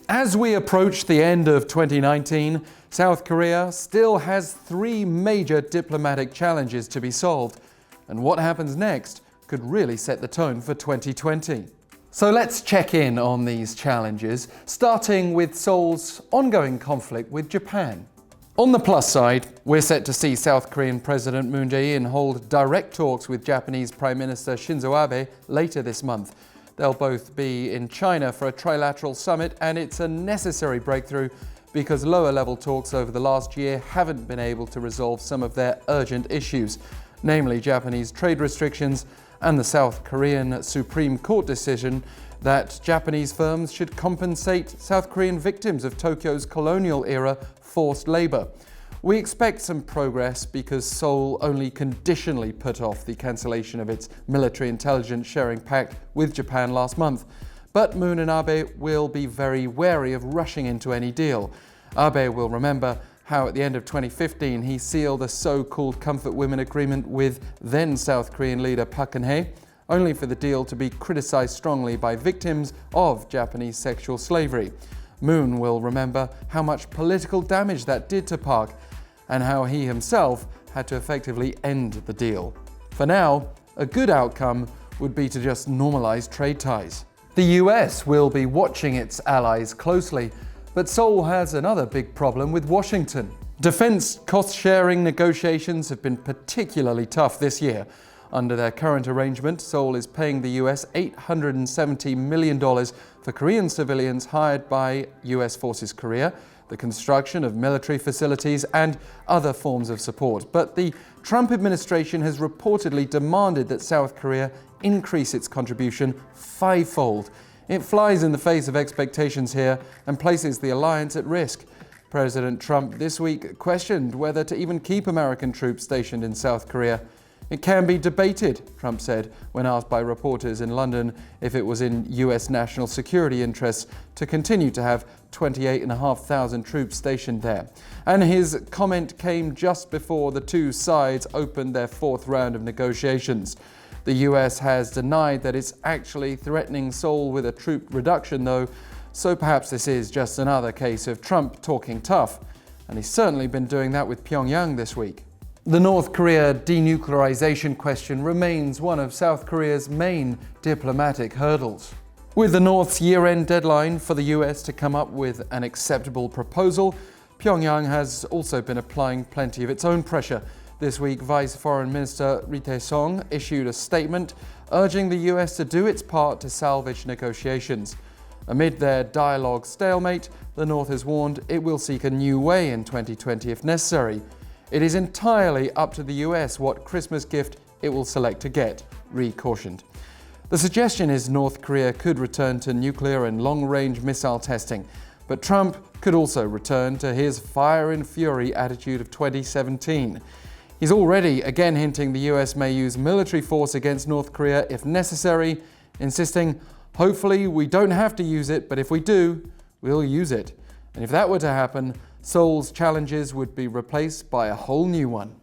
As we approach the end of 2019, South Korea still has three major diplomatic challenges to be solved, and what happens next could really set the tone for 2020. So let's check in on these challenges, starting with Seoul's ongoing conflict with Japan. On the plus side, we're set to see South Korean President Moon Jae-in hold direct talks with Japanese Prime Minister Shinzo Abe later this month. They'll both be in China for a trilateral summit, and it's a necessary breakthrough because lower-level talks over the last year haven't been able to resolve some of their urgent issues, namely Japanese trade restrictions and the South Korean Supreme Court decision that Japanese firms should compensate South Korean victims of Tokyo's colonial-era forced labor. We expect some progress because Seoul only conditionally put off the cancellation of its military intelligence sharing pact with Japan last month. But Moon and Abe will be very wary of rushing into any deal. Abe will remember how at the end of 2015 he sealed a so-called Comfort Women agreement with then South Korean leader Park Geun-hye, only for the deal to be criticized strongly by victims of Japanese sexual slavery. Moon will remember how much political damage that did to Park, and how he himself had to effectively end the deal. For now, a good outcome would be to just normalize trade ties. The US will be watching its allies closely, but Seoul has another big problem with Washington. Defense cost-sharing negotiations have been particularly tough this year. Under their current arrangement, Seoul is paying the US $870 million for Korean civilians hired by US Forces Korea, the construction of military facilities, and other forms of support. But the Trump administration has reportedly demanded that South Korea increase its contribution fivefold. It flies in the face of expectations here and places the alliance at risk. President Trump this week questioned whether to even keep American troops stationed in South Korea. It can be debated, Trump said when asked by reporters in London if it was in US national security interests to continue to have 28,500 troops stationed there. And his comment came just before the two sides opened their fourth round of negotiations. The US has denied that it's actually threatening Seoul with a troop reduction, though, so perhaps this is just another case of Trump talking tough. And he's certainly been doing that with Pyongyang this week. The North Korea denuclearization question remains one of South Korea's main diplomatic hurdles. With the North's year-end deadline for the US to come up with an acceptable proposal, Pyongyang has also been applying plenty of its own pressure. This week, Vice Foreign Minister Ri Tae-sung issued a statement urging the US to do its part to salvage negotiations. Amid their dialogue stalemate, the North has warned it will seek a new way in 2020 if necessary. It is entirely up to the US what Christmas gift it will select to get, Ri cautioned. The suggestion is North Korea could return to nuclear and long-range missile testing, but Trump could also return to his fire and fury attitude of 2017. He's already again hinting the US may use military force against North Korea if necessary, insisting, hopefully we don't have to use it, but if we do, we'll use it. And if that were to happen, Seoul's challenges would be replaced by a whole new one.